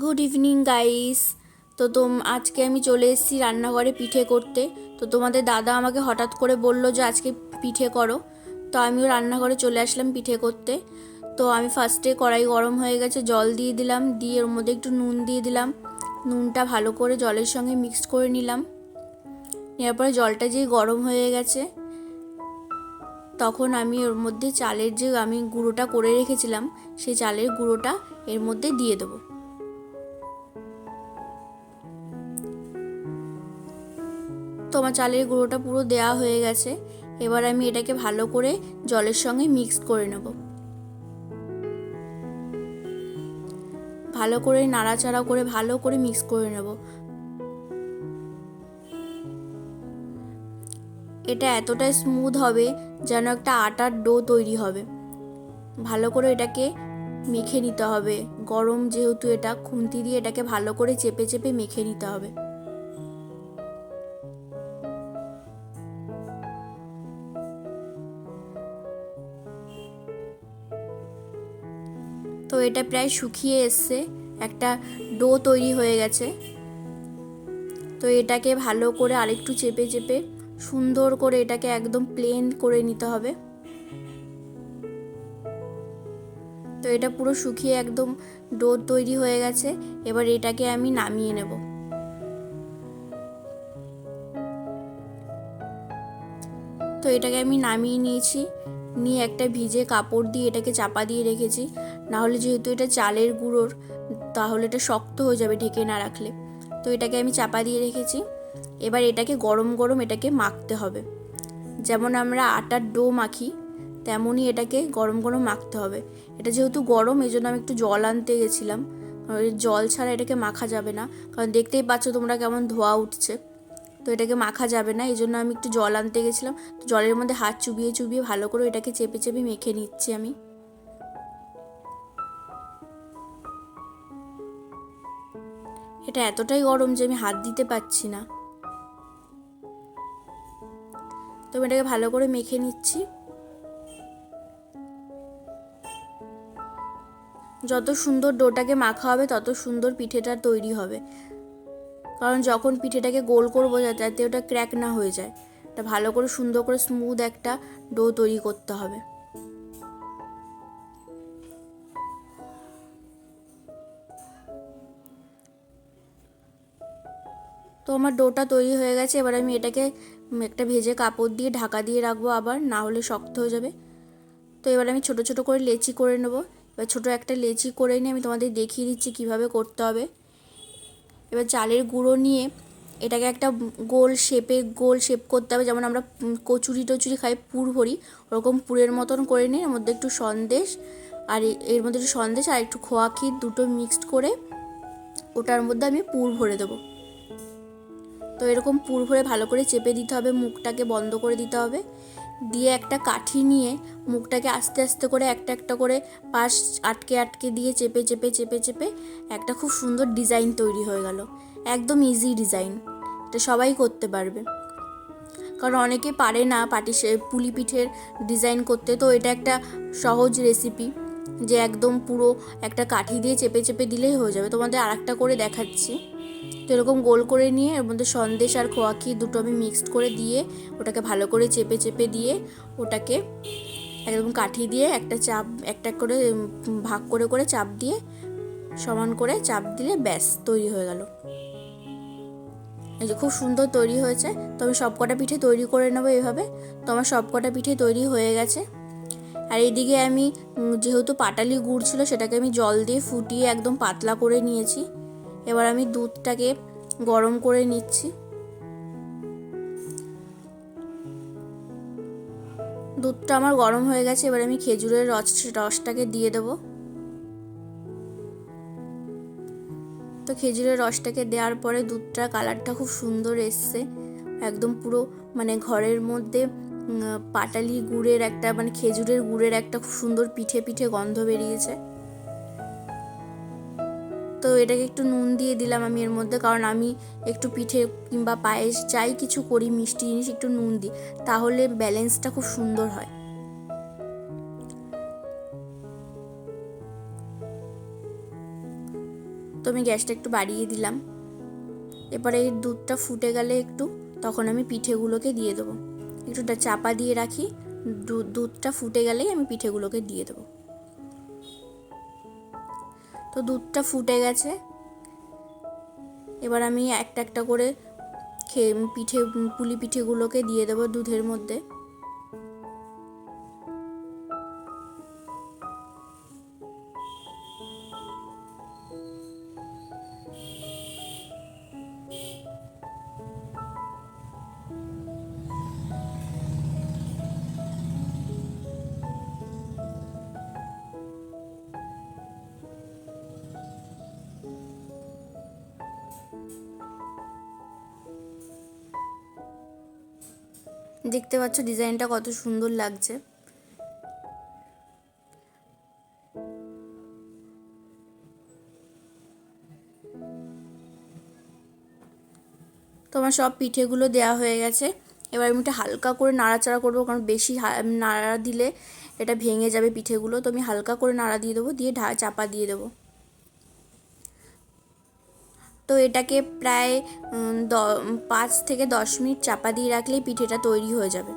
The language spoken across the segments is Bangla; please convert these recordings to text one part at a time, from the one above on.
Good evening guys. আজকে আমি চলে এসেছি রান্নাঘরে পিঠে করতে। তো তোমাদের দাদা আমাকে হঠাৎ করে বললো যে আজকে পিঠে করো। তো আমিও রান্নাঘরে চলে আসলাম পিঠে করতে। তো আমি ফার্স্টে কড়াই গরম হয়ে গেছে, জল দিয়ে দিলাম, দিয়ে ওর মধ্যে একটু নুন দিয়ে দিলাম। নুনটা ভালো করে জলের সঙ্গে মিক্সড করে নিলাম। নেওয়ার পরে জলটা যেই গরম হয়ে গেছে তখন আমি ওর মধ্যে চালের যে আমি গুঁড়োটা করে রেখেছিলাম সেই চালের গুঁড়োটা এর মধ্যে দিয়ে দেবো। তো আমার চালের গুঁড়োটা পুরো দেওয়া হয়ে গেছে। এবার আমি এটাকে ভালো করে জলের সঙ্গে মিক্সড করে নেব। ভালো করে নাড়াচাড়া করে ভালো করে মিক্স করে নেব। এটা এতটাই স্মুথ হবে যেন একটা আটার ডো তৈরি হবে। ভালো করে এটাকে মেখে নিতে হবে। গরম যেহেতু এটা খুন্তি দিয়ে এটাকে ভালো করে চেপে চেপে মেখে নিতে হবে। তো এটা প্রায় শুকিয়ে এসছে, একটা ডো তৈরি হয়ে গেছে। তো এটাকে ভালো করে আরেকটু চেপে চেপে সুন্দর করে এটাকে একদম প্লেন করে নিতে হবে। তো এটা পুরো শুকিয়ে একদম ডো তৈরি হয়ে গেছে। এবার এটাকে আমি নামিয়ে নেব। তো এটাকে আমি নামিয়ে নিয়েছি, নিয়ে একটা ভিজে কাপড় দিয়ে এটাকে চাপা দিয়ে রেখেছি। নাহলে যেহেতু এটা চালের গুঁড়োর, তাহলে এটা শক্ত হয়ে যাবে ঢেকে না রাখলে। তো এটাকে আমি চাপা দিয়ে রেখেছি। এবার এটাকে গরম গরম এটাকে মাখতে হবে। যেমন আমরা আটার ডো মাখি তেমনই এটাকে গরম গরম মাখতে হবে। এটা যেহেতু গরম এই জন্য আমি একটু জল আনতে গেছিলাম, কারণ জল ছাড়া এটাকে মাখা যাবে না। কারণ দেখতেই পাচ্ছ তোমরা কেমন ধোয়া উঠছে। তো এটাকে মাখা যাবে না, এই জন্য আমি একটু জল আনতে গেছিলাম। তো জলের মধ্যে হাত চুবিয়ে চুবিয়ে ভালো করে এটাকে চেপে চেপে মেখে নিচ্ছি আমি। এটা এতটাই গরম যে আমি হাত দিতে পারছি না। তো আমি এটাকে ভালো করে মেখে নিচ্ছি। যত সুন্দর ডোটাকে মাখা হবে তত সুন্দর পিঠেটা তৈরি হবে। কারণ যখন পিঠেটাকে গোল করবো যাতে ওটা ক্র্যাক না হয়ে যায়, এটা ভালো করে সুন্দর করে স্মুথ একটা ডো তৈরি করতে হবে। তো আমার ডোটা তৈরি হয়ে গেছে। এবার আমি এটাকে একটা ভেজে কাপড় দিয়ে ঢাকা দিয়ে রাখবো, আবার না হলে শক্ত হয়ে যাবে। তো এবার আমি ছোট ছোট করে লেচি করে নেব। এবার ছোট একটা লেচি করে নিয়ে আমি তোমাদের দেখিয়ে দিচ্ছি কিভাবে করতে হবে। এবার চালের গুঁড়ো নিয়ে এটাকে একটা গোল শেপ করতে হবে। যেমন আমরা কচুরি টচুরি খাই, পুর ভরি, ওরকম পুরের মতন করে নিয়ে এর মধ্যে একটু সন্দেশ আর এর মধ্যে একটু সন্দেশ আর একটু খোয়া ক্ষীর দুটো মিক্সড করে ওটার মধ্যে আমি পুর ভরে দেবো। তো এরকম পুর ভরে ভালো করে চেপে দিতে হবে, মুখটাকে বন্ধ করে দিতে হবে। দিয়ে একটা কাঠি নিয়ে মুখটাকে আস্তে আস্তে করে একটা একটা করে পাশ আটকে আটকে দিয়ে চেপে চেপে চেপে চেপে একটা খুব সুন্দর ডিজাইন তৈরি হয়ে গেল। একদম ইজি ডিজাইন, এটা সবাই করতে পারবে। কারণ অনেকে পারে না পুলি পিঠের ডিজাইন করতে। তো এটা একটা সহজ রেসিপি যে একদম পুরো একটা কাঠি দিয়ে চেপে চেপে দিলেই হয়ে যাবে। তোমাদের আরেকটা করে দেখাচ্ছি। তো এরকম গোল করে নিয়ে এর মধ্যে সন্দেশ আর খোয়া ক্ষীর দুটো আমি মিক্সড করে দিয়ে ওটাকে ভালো করে চেপে চেপে দিয়ে ওটাকে একদম কাঠি দিয়ে একটা চাপ একটা করে ভাগ করে করে চাপ দিয়ে সমান করে চাপ দিলে ব্যাস তৈরি হয়ে গেল। এই যে খুব সুন্দর তৈরি হয়েছে। তো আমি সবকটা পিঠে তৈরি করে নেবো এভাবে। তো আমার সবকটা পিঠে তৈরি হয়ে গেছে। আর এইদিকে আমি যেহেতু পাটালি গুড় ছিল সেটাকে আমি জল দিয়ে ফুটিয়ে একদম পাতলা করে নিয়েছি। এবার আমি দুধটাকে গরম করে নিচ্ছি। দুধটা আমার গরম হয়ে গেছে। এবার আমি খেজুরের রসটাকে দিয়ে দেবো। তো খেজুরের রসটাকে দেওয়ার পরে দুধটার কালারটা খুব সুন্দর এসছে। একদম পুরো মানে ঘরের মধ্যে পাটালি গুড়ের একটা মানে খেজুরের গুড়ের একটা খুব সুন্দর পিঠে পিঠে গন্ধ বেরিয়েছে। তো এটাকে একটু নুন দিয়ে দিলাম আমি এর মধ্যে, কারণ আমি একটু পিঠে কিংবা পায়েস যাই কিছু করি মিষ্টি জিনিস একটু নুন দিই, তাহলে ব্যালেন্সটা খুব সুন্দর হয়। তো তো আমি গ্যাসটা একটু বাড়িয়ে দিলাম। এবারে এই দুধটা ফুটে গেলে একটু, তখন আমি পিঠেগুলোকে দিয়ে দেবো। একটু চাপা দিয়ে রাখি, দুধটা ফুটে গেলেই আমি পিঠেগুলোকে দিয়ে দেবো। তো দুধটা ফুটে গেছে, এবার আমি একটা একটা করে পুলি পিঠেগুলোকে দিয়ে দেবো দুধের মধ্যে। দেখতে পাচ্ছ ডিজাইনটা কত সুন্দর লাগছে। তো আমার সব পিঠেগুলো দেওয়া হয়ে গেছে। এবার আমি একটু হালকা করে নাড়াচাড়া করবো, কারণ বেশি নাড়া দিলে এটা ভেঙে যাবে পিঠেগুলো। তো আমি হালকা করে নাড়া দিয়ে দেবো, দিয়ে চাপা দিয়ে দেবো। তো এটাকে প্রায় 5 থেকে 10 মিনিট চাপা দিয়ে রাখলেই পিঠেটা তৈরি হয়ে যাবে।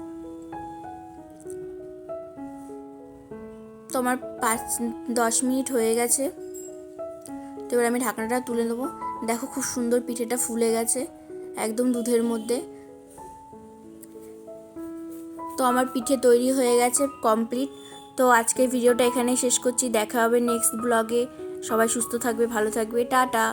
তো আমার 5-10 মিনিট হয়ে গেছে। তো এবার আমি ঢাকনাটা তুলে নেবো। দেখো খুব সুন্দর পিঠেটা ফুলে গেছে একদম দুধের মধ্যে। তো আমার পিঠে তৈরি হয়ে গেছে কমপ্লিট। তো আজকের ভিডিওটা এখানেই শেষ করছি। দেখা হবে নেক্সট ব্লগে। সবাই সুস্থ থাকবে, ভালো থাকবে, টাটা।